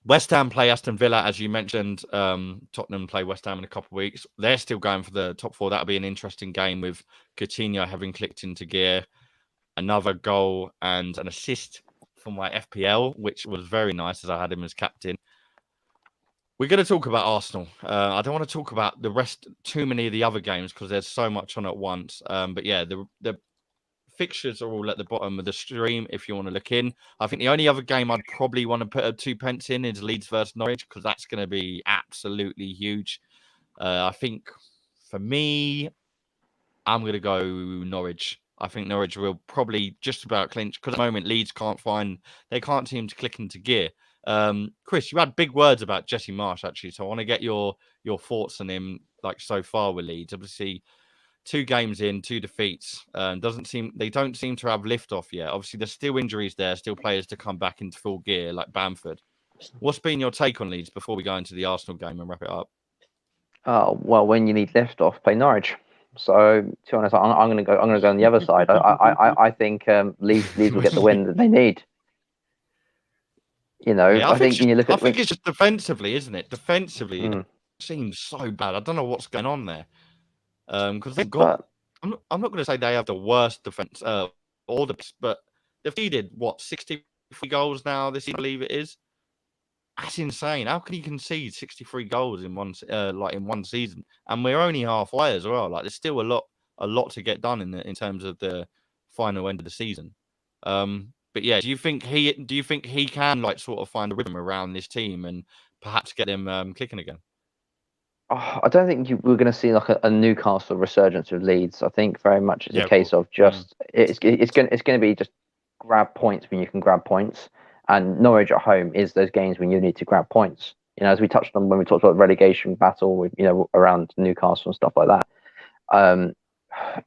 West Ham play Aston Villa, as you mentioned. Tottenham play West Ham in a couple of weeks. They're still going for the top 4. That'll be an interesting game with Coutinho having clicked into gear. Another goal and an assist from my FPL, which was very nice, as I had him as captain. We're going to talk about Arsenal. I don't want to talk about too many of the other games, because there's so much on at once. But yeah, the fixtures are all at the bottom of the stream if you want to look in. I think the only other game I'd probably want to put a 2 pence in is Leeds versus Norwich, because that's going to be absolutely huge. I think for me, I'm going to go Norwich. I think Norwich will probably just about clinch, because at the moment Leeds can't seem to click into gear. Chris, you had big words about Jesse Marsch, actually, so I want to get your thoughts on him, like, so far with Leeds. Obviously, 2 games in, 2 defeats. They don't seem to have liftoff yet. Obviously, there's still injuries there, still players to come back into full gear, like Bamford. What's been your take on Leeds before we go into the Arsenal game and wrap it up? Well, when you need liftoff, play Norwich. So, to be honest, I'm going to go on the other side. I think Leeds will get the win that they need. Yeah, I think you look at. I think it's just defensively, isn't it? Defensively, it seems so bad. I don't know what's going on there. Because they've got. I'm not going to say they have the worst defense, but they've conceded 63 goals now this year, I believe it is. That's insane. How can you concede 63 goals in one season? And we're only halfway as well. Like, there's still a lot to get done in terms of the final end of the season. But yeah, do you think he can, like, sort of find a rhythm around this team and perhaps get them clicking again? I don't think we're going to see like a Newcastle resurgence with Leeds. I think very much it's a case of just it's going to be just grab points when you can grab points, and Norwich at home is those games when you need to grab points. As we touched on when we talked about the relegation battle with around Newcastle and stuff like that.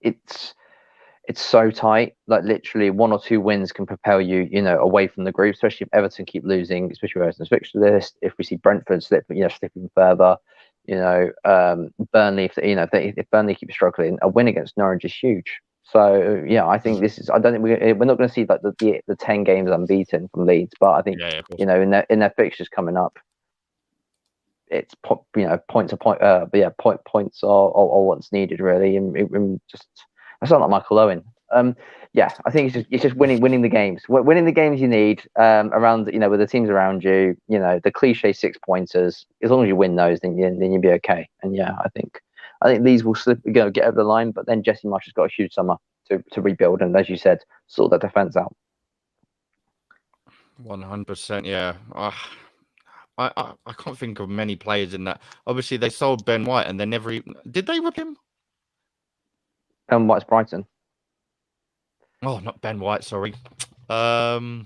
It's so tight. Like, literally 1 or 2 wins can propel you, away from the group. Especially if Everton keep losing, especially with Everton's fixture list. If we see Brentford slipping further. Burnley, if Burnley keep struggling, a win against Norwich is huge. So yeah, I think this is. I don't think we're not going to see like the 10 games unbeaten from Leeds, but I think in their fixtures coming up, it's points are what's needed really, and just I sound like Michael Owen. I think it's just winning the games, winning the games you need around with the teams around you. The cliche 6 pointers. As long as you win those, then you'll be okay. And yeah, I think these will get over the line. But then Jesse Marsch has got a huge summer to rebuild, and as you said, sort that defense out. 100%. Yeah. I can't think of many players in that. Obviously, they sold Ben White, and they never even did they rip him. And White's Brighton. Oh, not Ben White, sorry. Who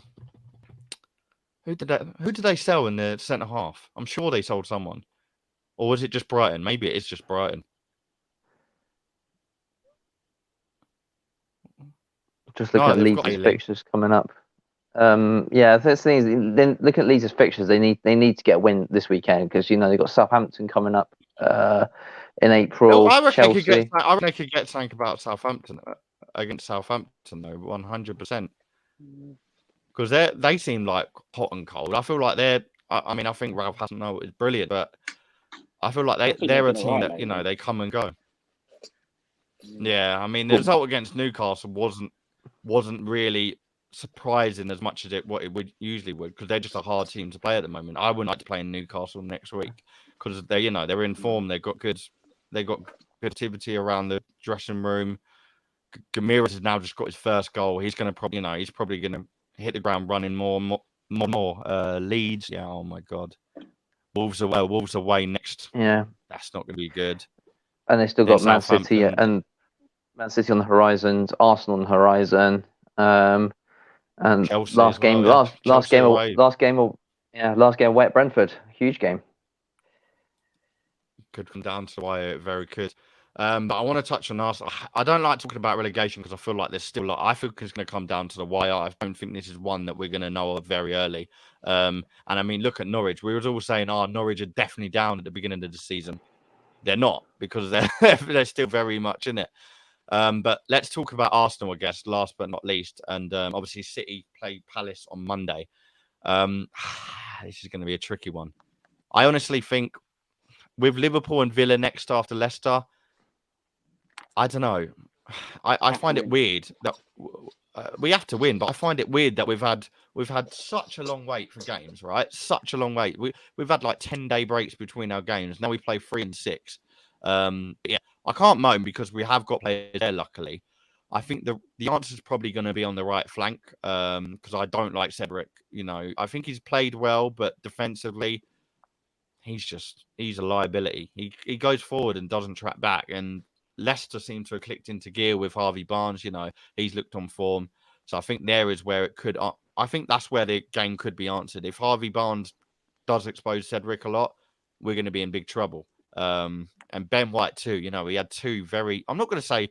did they sell in the centre half? I'm sure they sold someone. Or was it just Brighton? Maybe it is just Brighton. Just looking at Leeds' fixtures coming up. Yeah, first thing is, then look at Leeds' fixtures. They need to get a win this weekend because they've got Southampton coming up in April. I reckon Chelsea. they could get something about Southampton against Southampton though, 100%. Because they seem like hot and cold. I feel like they're. I mean, I think Ralph Hasenhuttl is brilliant, but I feel like they're a team that they come and go. Yeah, I mean, the result against Newcastle wasn't really surprising as much as what it would usually because they're just a hard team to play at the moment. I wouldn't like to play in Newcastle next week because they're in form. They've got good activity around the dressing room. Gamiras has now just got his first goal. He's going to probably going to hit the ground running more. Leeds, yeah. Oh my God, Wolves away next. Yeah, that's not going to be good. And they still got Man City on the horizon, Arsenal on the horizon, and Chelsea last game away at Brentford, huge game. Could come down to the wire, very good. But I want to touch on Arsenal. I don't like talking about relegation because I feel like there's still I feel it's going to come down to the wire. I don't think this is one that we're going to know of very early. And I mean, look at Norwich. We was all saying, Norwich are definitely down at the beginning of the season. They're not because they're still very much in it. But let's talk about Arsenal, I guess, last but not least. And obviously, City play Palace on Monday. This is going to be a tricky one. I honestly think with Liverpool and Villa next after Leicester, I don't know. I find it weird that we have to win, but I find it weird that we've had such a long wait for games, right? Such a long wait. We've had like 10-day breaks between our games. Now we play 3 and 6. Yeah, I can't moan because we have got players there. Luckily, I think the answer is probably going to be on the right flank because I don't like Cedric. I think he's played well, but defensively, he's a liability. He goes forward and doesn't track back. And Leicester seem to have clicked into gear with Harvey Barnes. He's looked on form. So I think there is where it could. I think that's where the game could be answered. If Harvey Barnes does expose Cedric a lot, we're going to be in big trouble. And Ben White too. He had two very. I'm not going to say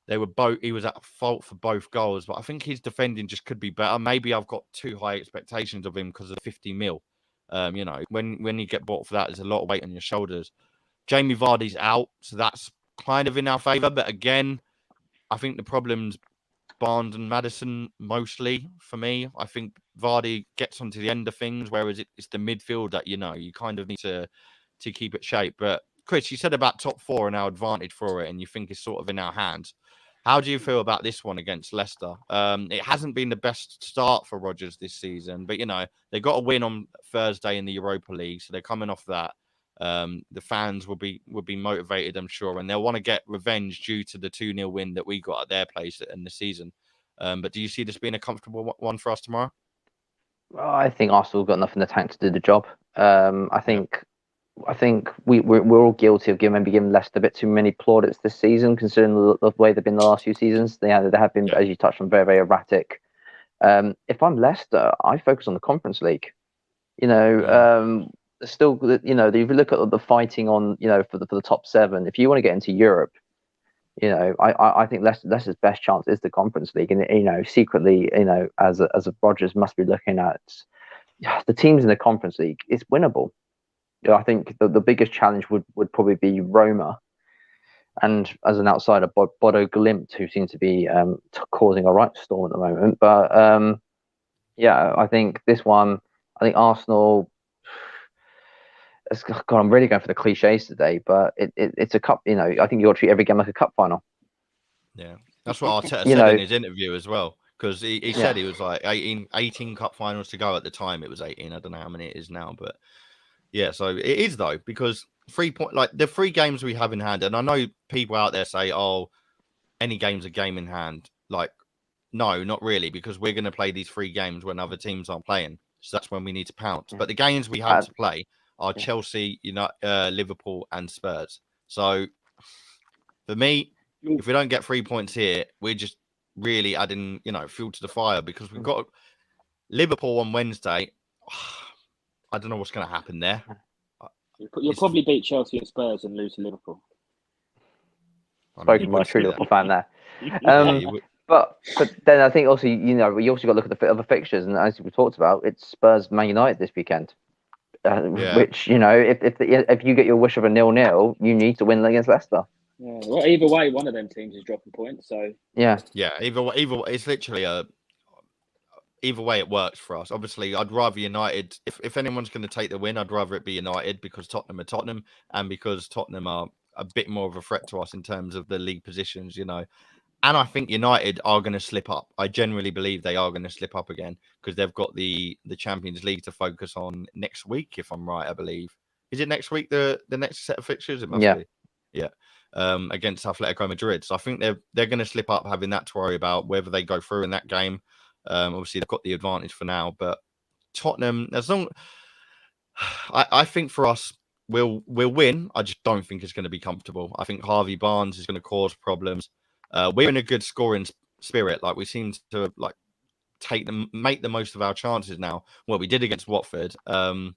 they were both. He was at fault for both goals, but I think his defending just could be better. Maybe I've got too high expectations of him because of 50 mil. When you get bought for that, there's a lot of weight on your shoulders. Jamie Vardy's out, so that's kind of in our favour. But again, I think the problem's Barnes and Maddison mostly for me. I think Vardy gets onto the end of things, whereas it's the midfield that you kind of need to keep it shape. But Chris, you said about top 4 and our advantage for it, and you think it's sort of in our hands. How do you feel about this one against Leicester? It hasn't been the best start for Rodgers this season, but they got a win on Thursday in the Europa League, so they're coming off that. The fans will be motivated, I'm sure, and they'll want to get revenge due to the 2-0 win that we got at their place in the season. But do you see this being a comfortable one for us tomorrow? Well, I think Arsenal got enough in the tank to do the job. I think we're all guilty of giving Leicester a bit too many plaudits this season, considering the way they've been the last few seasons. They have been, as you touched on, very, very erratic. If I'm Leicester, I focus on the Conference League. Still, if you look at the fighting on, for the top 7, if you want to get into Europe, I think Leicester's best chance is the Conference League, and secretly, as a Rodgers must be looking at the teams in the Conference League. It's winnable. I think the biggest challenge would probably be Roma, and as an outsider, Bodo Glimt, who seems to be causing a right storm at the moment. But I think this one, I think Arsenal. God, I'm really going for the cliches today, but it's a cup. I think you got to treat every game like a cup final. Yeah, that's what Arteta said in his interview as well, because he said he was like 18 cup finals to go at the time. It was 18. I don't know how many it is now, but. Yeah, so it is though, because 3 point the 3 games we have in hand, and I know people out there say, "Oh, any game's a game in hand." Like, no, not really, because we're going to play these 3 games when other teams aren't playing, so that's when we need to pounce. But the games we have to play are Chelsea, Liverpool, and Spurs. So for me, if we don't get 3 points here, we're just really adding, fuel to the fire, because we've got Liverpool on Wednesday. I don't know what's going to happen there. You'll probably beat Chelsea and Spurs and lose to Liverpool. Spoken by a true Liverpool fan there. Would. But then I think also, we also got to look at the other fixtures, and as we talked about, it's Spurs Man United this weekend. Which, if you get your wish of a 0-0, you need to win against Leicester. Yeah, well, either way, one of them teams is dropping points. So yeah, either way, it's literally either way it works for us. Obviously, I'd rather United. If anyone's going to take the win, I'd rather it be United, because Tottenham are Tottenham, and because Tottenham are a bit more of a threat to us in terms of the league positions, And I think United are going to slip up. I genuinely believe they are going to slip up again, because they've got the Champions League to focus on next week, if I'm right, I believe. Is it next week, the next set of fixtures? It must be. Yeah. Against Atletico Madrid. So I think they're going to slip up, having that to worry about, whether they go through in that game. Obviously, they've got the advantage for now. But Tottenham, I think for us, we'll win. I just don't think it's going to be comfortable. I think Harvey Barnes is going to cause problems. We're in a good scoring spirit. Like, we seem to make the most of our chances now. Well, we did against Watford. And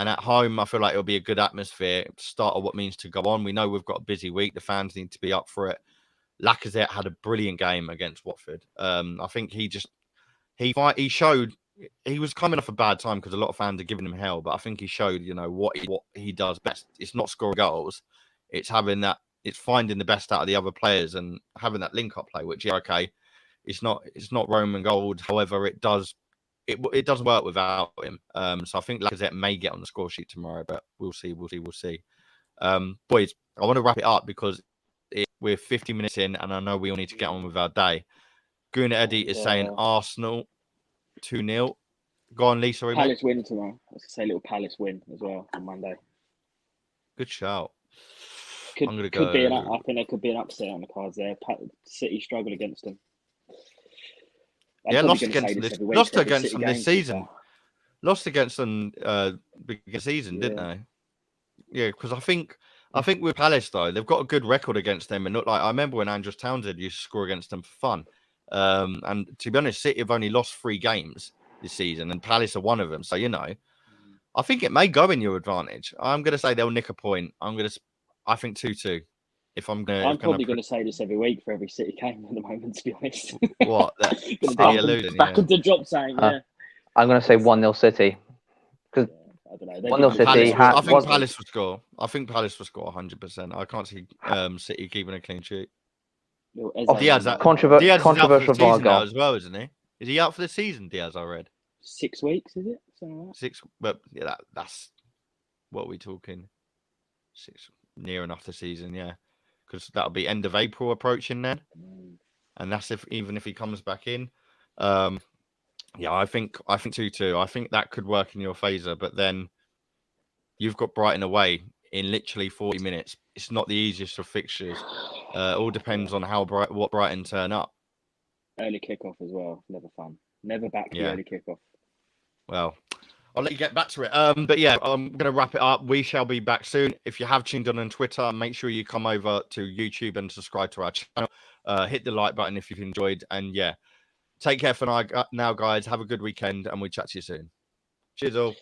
at home, I feel like it'll be a good atmosphere, start of what means to go on. We know we've got a busy week. The fans need to be up for it. Lacazette had a brilliant game against Watford. I think he showed he was coming off a bad time, because a lot of fans are giving him hell. But I think he showed, what he does best. It's not scoring goals. It's finding the best out of the other players and having that link-up play, which, it's not Roman gold. However, it does work without him. So I think Lacazette may get on the score sheet tomorrow, but we'll see. Boys, I want to wrap it up, because we're 50 minutes in, and I know we all need to get on with our day. Guna Eddie is saying Arsenal 2-0. Go on, Lee. Sorry, Palace win tomorrow. I was going to say little Palace win as well on Monday. Good shout. I think there could be an upset on the cards there. City struggle against them. Lost against them this season. Lost against them beginning of the season, didn't they? Yeah, because I think with Palace, though, they've got a good record against them. And I remember when Andros Townsend used to score against them for fun. And to be honest, City have only lost 3 games this season, and Palace are one of them. So, I think it may go in your advantage. I'm going to say they'll nick a point. I think 2-2. I'm probably going to say this every week for every City game at the moment, to be honest. What? Back into drop saying, yeah. I'm going to say 1-0 City. Because I don't know. 1-0 City. I think Palace will score. I think Palace will score 100%. I can't see City keeping a clean sheet. Diaz, controversial VAR goal as well, isn't he? Is he out for the season, Diaz? I read 6 weeks, is it? Something like that. 6, but yeah, that's what we're talking. 6, near enough the season, yeah, because that'll be end of April approaching then, and that's even if he comes back in. I think 2-2. I think that could work in your favour, but then you've got Brighton away in literally 40 minutes. It's not the easiest of fixtures. All depends on what Brighton turn up. Early kickoff as well. Never fun. Never back the early kickoff. Well, I'll let you get back to it. But yeah, I'm going to wrap it up. We shall be back soon. If you have tuned in on Twitter, make sure you come over to YouTube and subscribe to our channel. Hit the like button if you've enjoyed. And yeah, take care for now, guys. Have a good weekend, and we'll chat to you soon. Cheers all.